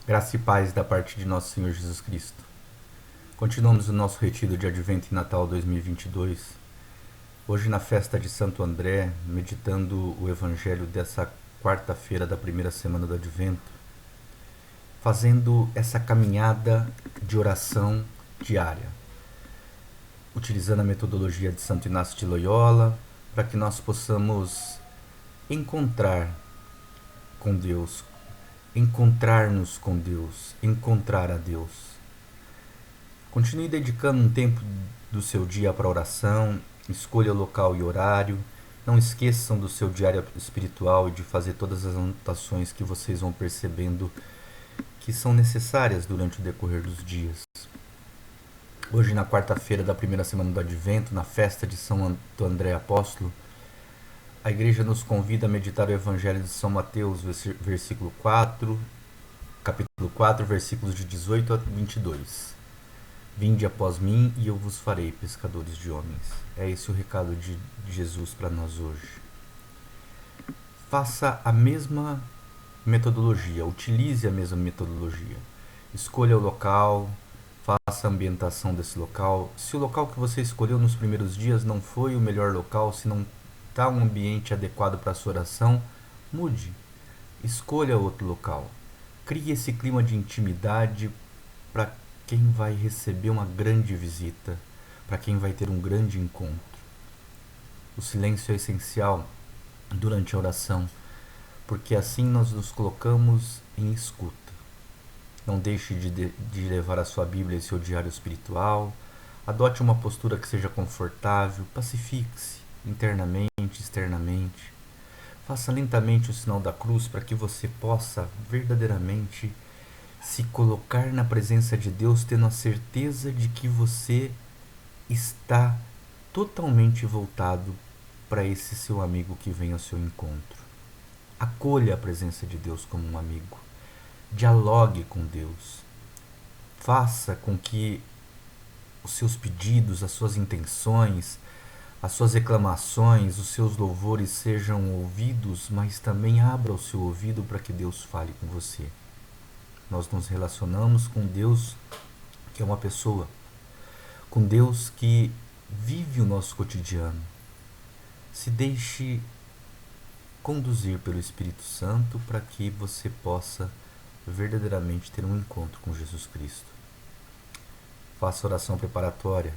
Graça e paz da parte de nosso Senhor Jesus Cristo. Continuamos o nosso retiro de Advento e Natal 2022. Hoje, na festa de Santo André, meditando o Evangelho dessa quarta-feira da primeira semana do Advento, fazendo essa caminhada de oração diária, utilizando a metodologia de Santo Inácio de Loyola, para que nós possamos encontrar com Deus, encontrar-nos com Deus, encontrar a Deus. Continue dedicando um tempo do seu dia para oração, escolha o local e horário. Não esqueçam do seu diário espiritual e de fazer todas as anotações que vocês vão percebendo que são necessárias durante o decorrer dos dias. Hoje, na quarta-feira da primeira semana do Advento, na festa de São André Apóstolo, a igreja nos convida a meditar o Evangelho de São Mateus, versículo 4, capítulo 4, versículos de 18 a 22. Vinde após mim e eu vos farei pescadores de homens. É esse o recado de Jesus para nós hoje. Faça a mesma metodologia, utilize a mesma metodologia. Escolha o local, faça a ambientação desse local. Se o local que você escolheu nos primeiros dias não foi o melhor local, se não está um ambiente adequado para a sua oração, mude. Escolha outro local. Crie esse clima de intimidade para quem vai receber uma grande visita, para quem vai ter um grande encontro. O silêncio é essencial durante a oração, porque assim nós nos colocamos em escuta. Não deixe de levar a sua Bíblia e seu diário espiritual. Adote uma postura que seja confortável, pacifique-se internamente, externamente. Faça lentamente o sinal da cruz para que você possa verdadeiramente se colocar na presença de Deus, tendo a certeza de que você está totalmente voltado para esse seu amigo que vem ao seu encontro. Acolha a presença de Deus como um amigo. Dialogue com Deus. Faça com que os seus pedidos, as suas intenções, as suas reclamações, os seus louvores sejam ouvidos, mas também abra o seu ouvido para que Deus fale com você. Nós nos relacionamos com Deus que é uma pessoa, com Deus que vive o nosso cotidiano. Se deixe conduzir pelo Espírito Santo para que você possa verdadeiramente ter um encontro com Jesus Cristo. Faça oração preparatória,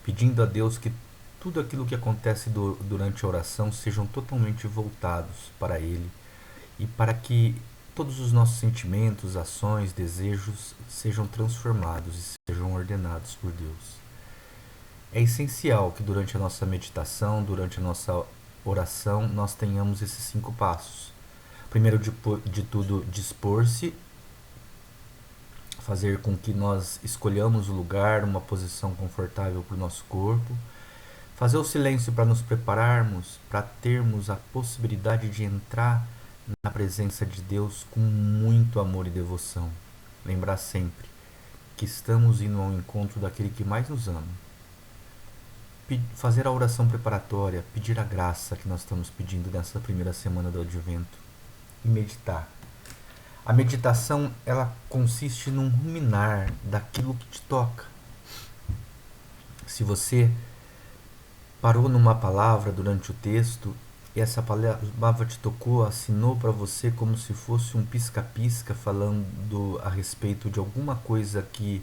pedindo a Deus que tudo aquilo que acontece durante a oração sejam totalmente voltados para Ele e para que todos os nossos sentimentos, ações, desejos sejam transformados e sejam ordenados por Deus. É essencial que durante a nossa meditação, durante a nossa oração, nós tenhamos esses 5 passos. Primeiro de tudo, dispor-se, fazer com que nós escolhamos o lugar, uma posição confortável para o nosso corpo. Fazer o silêncio para nos prepararmos, para termos a possibilidade de entrar na presença de Deus com muito amor e devoção. Lembrar sempre que estamos indo ao encontro daquele que mais nos ama. Fazer a oração preparatória, pedir a graça que nós estamos pedindo nessa primeira semana do Advento e meditar. A meditação, ela consiste num ruminar daquilo que te toca. Se você parou numa palavra durante o texto e essa palavra te tocou, assinou para você como se fosse um pisca-pisca falando a respeito de alguma coisa que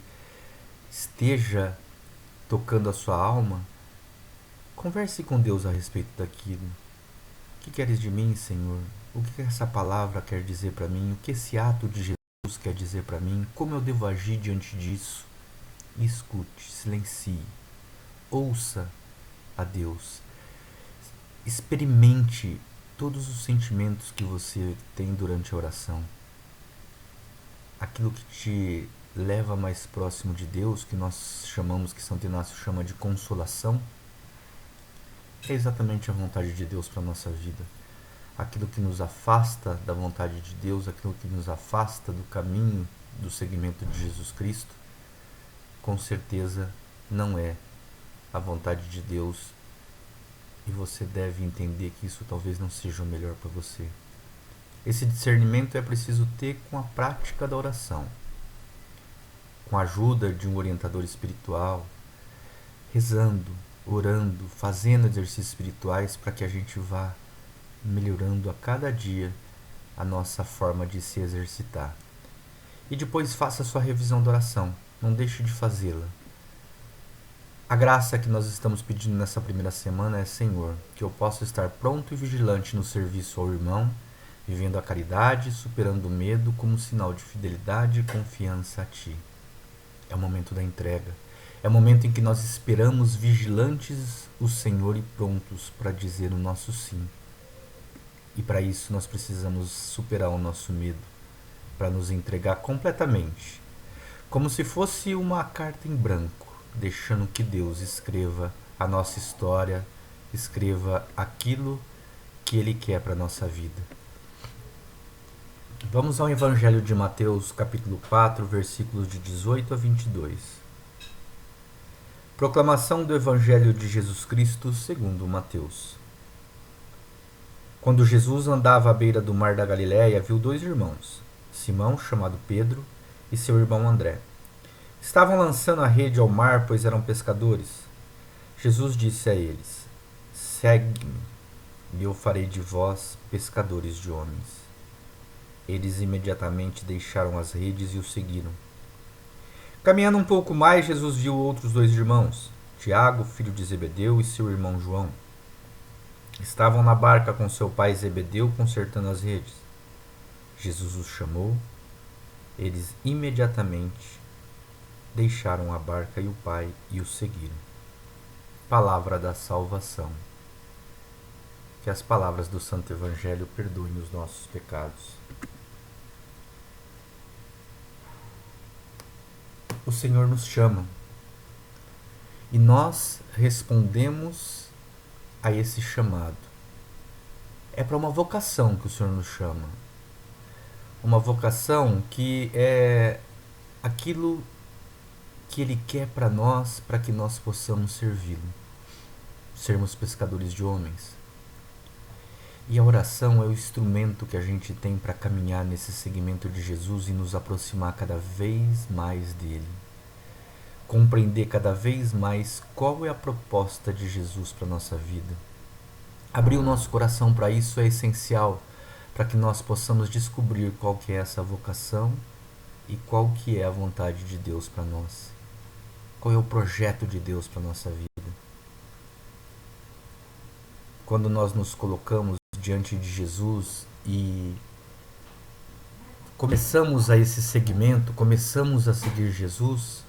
esteja tocando a sua alma, converse com Deus a respeito daquilo. O que queres de mim, Senhor? O que essa palavra quer dizer para mim? O que esse ato de Jesus quer dizer para mim? Como eu devo agir diante disso? Escute, silencie, ouça a Deus. Experimente todos os sentimentos que você tem durante a oração. Aquilo que te leva mais próximo de Deus, que nós chamamos, que Santo Inácio chama de consolação, é exatamente a vontade de Deus para a nossa vida. Aquilo que nos afasta da vontade de Deus, aquilo que nos afasta do caminho do seguimento de Jesus Cristo, com certeza não é a vontade de Deus, e você deve entender que isso talvez não seja o melhor para você. Esse discernimento é preciso ter com a prática da oração, com a ajuda de um orientador espiritual, rezando, orando, fazendo exercícios espirituais para que a gente vá melhorando a cada dia a nossa forma de se exercitar. E depois faça a sua revisão da oração, não deixe de fazê-la. A graça que nós estamos pedindo nessa primeira semana é: Senhor, que eu possa estar pronto e vigilante no serviço ao irmão, vivendo a caridade, superando o medo como sinal de fidelidade e confiança a Ti. É o momento da entrega. É o momento em que nós esperamos vigilantes o Senhor e prontos para dizer o nosso sim. E para isso nós precisamos superar o nosso medo, para nos entregar completamente, como se fosse uma carta em branco, deixando que Deus escreva a nossa história, escreva aquilo que Ele quer para a nossa vida. Vamos ao Evangelho de Mateus, capítulo 4, versículos de 18 a 22. Proclamação do Evangelho de Jesus Cristo segundo Mateus. Quando Jesus andava à beira do mar da Galiléia, viu dois irmãos, Simão, chamado Pedro, e seu irmão André. Estavam lançando a rede ao mar, pois eram pescadores. Jesus disse a eles: Segue-me, e eu farei de vós pescadores de homens. Eles imediatamente deixaram as redes e o seguiram. Caminhando um pouco mais, Jesus viu outros dois irmãos, Tiago, filho de Zebedeu, e seu irmão João. Estavam na barca com seu pai Zebedeu, consertando as redes. Jesus os chamou. Eles imediatamente deixaram a barca e o pai e o seguiram. Palavra da salvação. Que as palavras do Santo Evangelho perdoem os nossos pecados. O Senhor nos chama e nós respondemos a esse chamado. É para uma vocação que o Senhor nos chama. Uma vocação que é aquilo que Ele quer para nós, para que nós possamos servi-lo. Sermos pescadores de homens. E a oração é o instrumento que a gente tem para caminhar nesse segmento de Jesus e nos aproximar cada vez mais dele. Compreender cada vez mais qual é a proposta de Jesus para a nossa vida. Abrir o nosso coração para isso é essencial, para que nós possamos descobrir qual que é essa vocação e qual que é a vontade de Deus para nós. Qual é o projeto de Deus para a nossa vida. Quando nós nos colocamos diante de Jesus e começamos a esse segmento, começamos a seguir Jesus,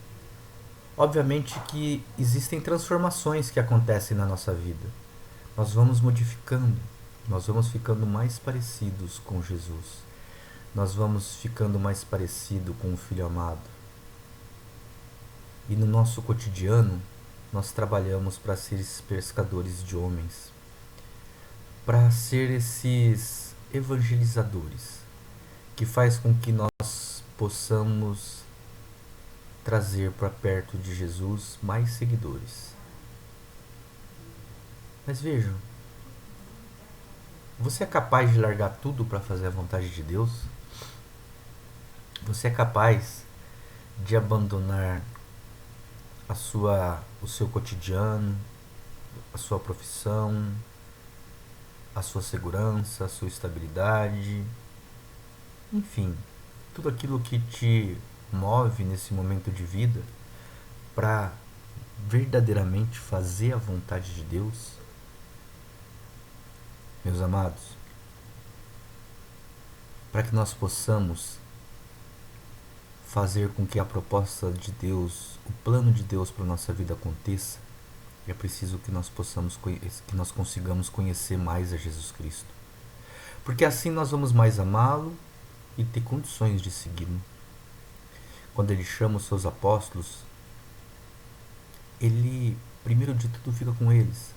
obviamente que existem transformações que acontecem na nossa vida. Nós vamos modificando, nós vamos ficando mais parecidos com Jesus. Nós vamos ficando mais parecido com o Filho amado. E no nosso cotidiano, nós trabalhamos para ser esses pescadores de homens, para ser esses evangelizadores, que faz com que nós possamos trazer para perto de Jesus mais seguidores. Mas vejam, você é capaz de largar tudo para fazer a vontade de Deus? Você é capaz de abandonar o seu cotidiano, a sua profissão, a sua segurança, a sua estabilidade, enfim, tudo aquilo que te move nesse momento de vida para verdadeiramente fazer a vontade de Deus? Meus amados, para que nós possamos fazer com que a proposta de Deus, o plano de Deus para a nossa vida aconteça, é preciso que nós consigamos conhecer mais a Jesus Cristo. Porque assim nós vamos mais amá-lo e ter condições de segui-lo. Quando ele chama os seus apóstolos, ele, primeiro de tudo, fica com eles,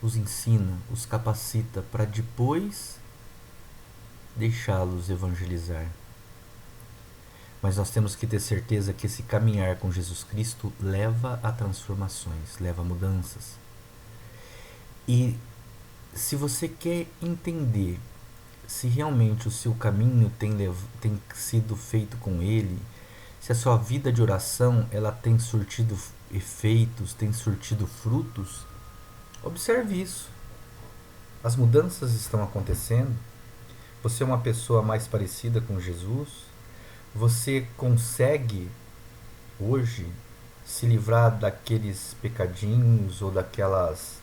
os ensina, os capacita para depois deixá-los evangelizar. Mas nós temos que ter certeza que esse caminhar com Jesus Cristo leva a transformações, leva a mudanças. E se você quer entender se realmente o seu caminho tem sido feito com Ele, se a sua vida de oração ela tem surtido efeitos, tem surtido frutos, observe isso. As mudanças estão acontecendo. Você é uma pessoa mais parecida com Jesus. Você consegue hoje se livrar daqueles pecadinhos ou daqueles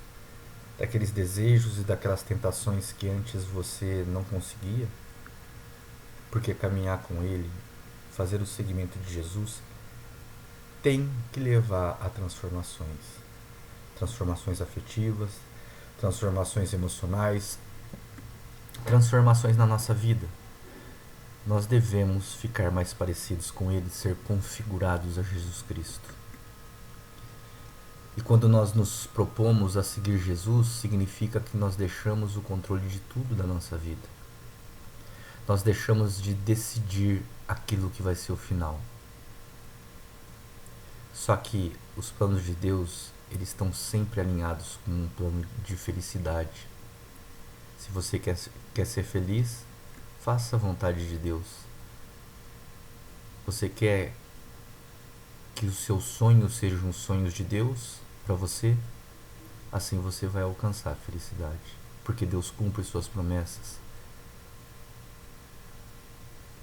desejos e daquelas tentações que antes você não conseguia, porque caminhar com Ele, fazer o seguimento de Jesus, tem que levar a transformações afetivas, transformações emocionais, transformações na nossa vida. Nós devemos ficar mais parecidos com Ele, ser configurados a Jesus Cristo. E quando nós nos propomos a seguir Jesus, significa que nós deixamos o controle de tudo da nossa vida. Nós deixamos de decidir aquilo que vai ser o final. Só que os planos de Deus, eles estão sempre alinhados com um plano de felicidade. Se você quer ser feliz, faça a vontade de Deus. Você quer que os seus sonhos sejam os sonhos de Deus para você? Assim você vai alcançar a felicidade, porque Deus cumpre suas promessas.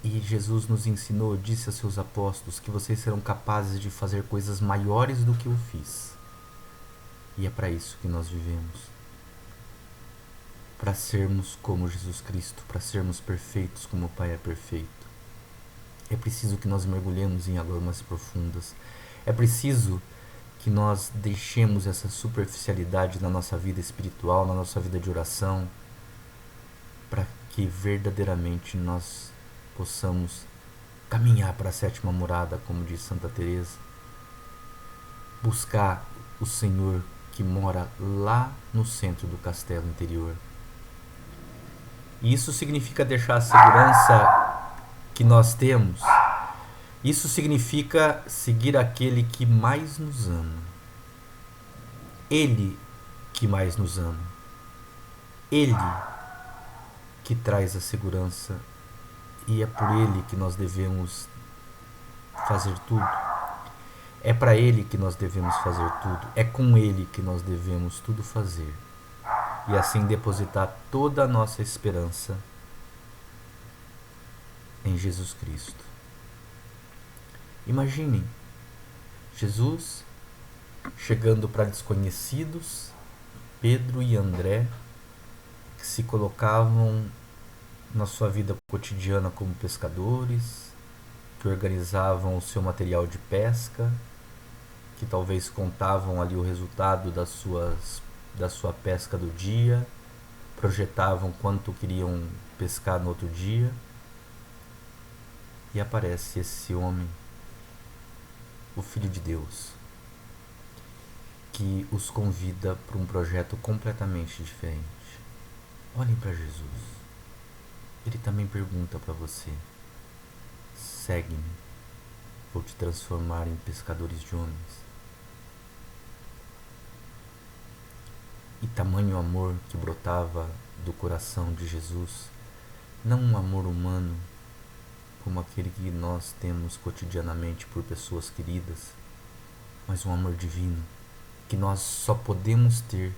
E Jesus nos ensinou, disse a seus apóstolos, que vocês serão capazes de fazer coisas maiores do que eu fiz. E é para isso que nós vivemos. Para sermos como Jesus Cristo, para sermos perfeitos como o Pai é perfeito. É preciso que nós mergulhemos em águas mais profundas. É preciso que nós deixemos essa superficialidade na nossa vida espiritual, na nossa vida de oração, para que verdadeiramente nós possamos caminhar para a sétima morada, como diz Santa Teresa, buscar o Senhor que mora lá no centro do castelo interior. E isso significa deixar a segurança que nós temos. Isso significa seguir aquele que mais nos ama. Ele que mais nos ama. Ele que traz a segurança. E é por Ele que nós devemos fazer tudo. É para Ele que nós devemos fazer tudo. É com Ele que nós devemos tudo fazer. E assim depositar toda a nossa esperança em Jesus Cristo. Imaginem Jesus chegando para desconhecidos, Pedro e André, que se colocavam na sua vida cotidiana como pescadores, que organizavam o seu material de pesca, que talvez contavam ali o resultado da sua pesca do dia, projetavam quanto queriam pescar no outro dia, e aparece esse homem, o Filho de Deus, que os convida para um projeto completamente diferente. Olhem para Jesus. Ele também pergunta para você: segue-me, vou te transformar em pescadores de homens. E tamanho amor que brotava do coração de Jesus, não um amor humano como aquele que nós temos cotidianamente por pessoas queridas, mas um amor divino que nós só podemos ter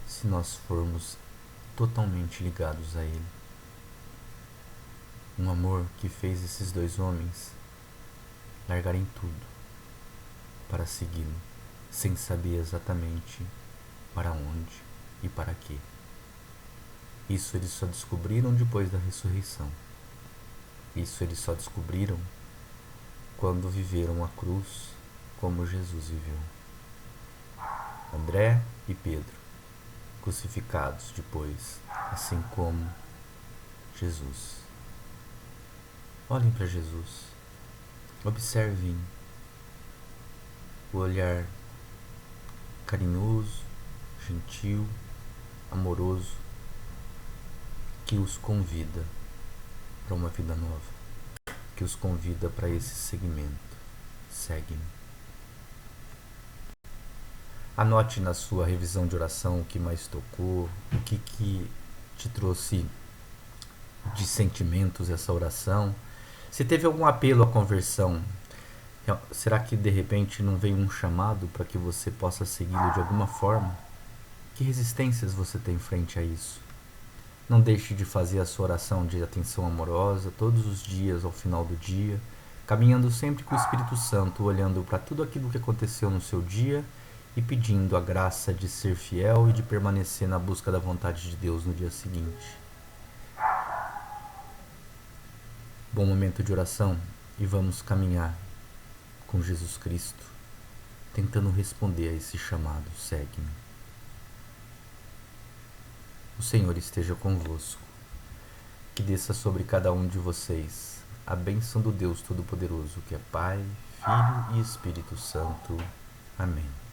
se nós formos totalmente ligados a Ele. Um amor que fez esses dois homens largarem tudo para segui-lo, sem saber exatamente para onde e para quê. Isso eles só descobriram depois da ressurreição. Isso eles só descobriram quando viveram a cruz como Jesus viveu. André e Pedro, crucificados depois, assim como Jesus. Olhem para Jesus, observem o olhar carinhoso, gentil, amoroso, que os convida para uma vida nova, que os convida para esse segmento. Segue-me. Anote na sua revisão de oração o que mais tocou, o que te trouxe de sentimentos essa oração. Se teve algum apelo à conversão, será que de repente não veio um chamado para que você possa segui-lo de alguma forma? Que resistências você tem frente a isso? Não deixe de fazer a sua oração de atenção amorosa todos os dias ao final do dia, caminhando sempre com o Espírito Santo, olhando para tudo aquilo que aconteceu no seu dia e pedindo a graça de ser fiel e de permanecer na busca da vontade de Deus no dia seguinte. Bom momento de oração e vamos caminhar com Jesus Cristo, tentando responder a esse chamado: segue-me. O Senhor esteja convosco, que desça sobre cada um de vocês a bênção do Deus Todo-Poderoso, que é Pai, Filho e Espírito Santo. Amém.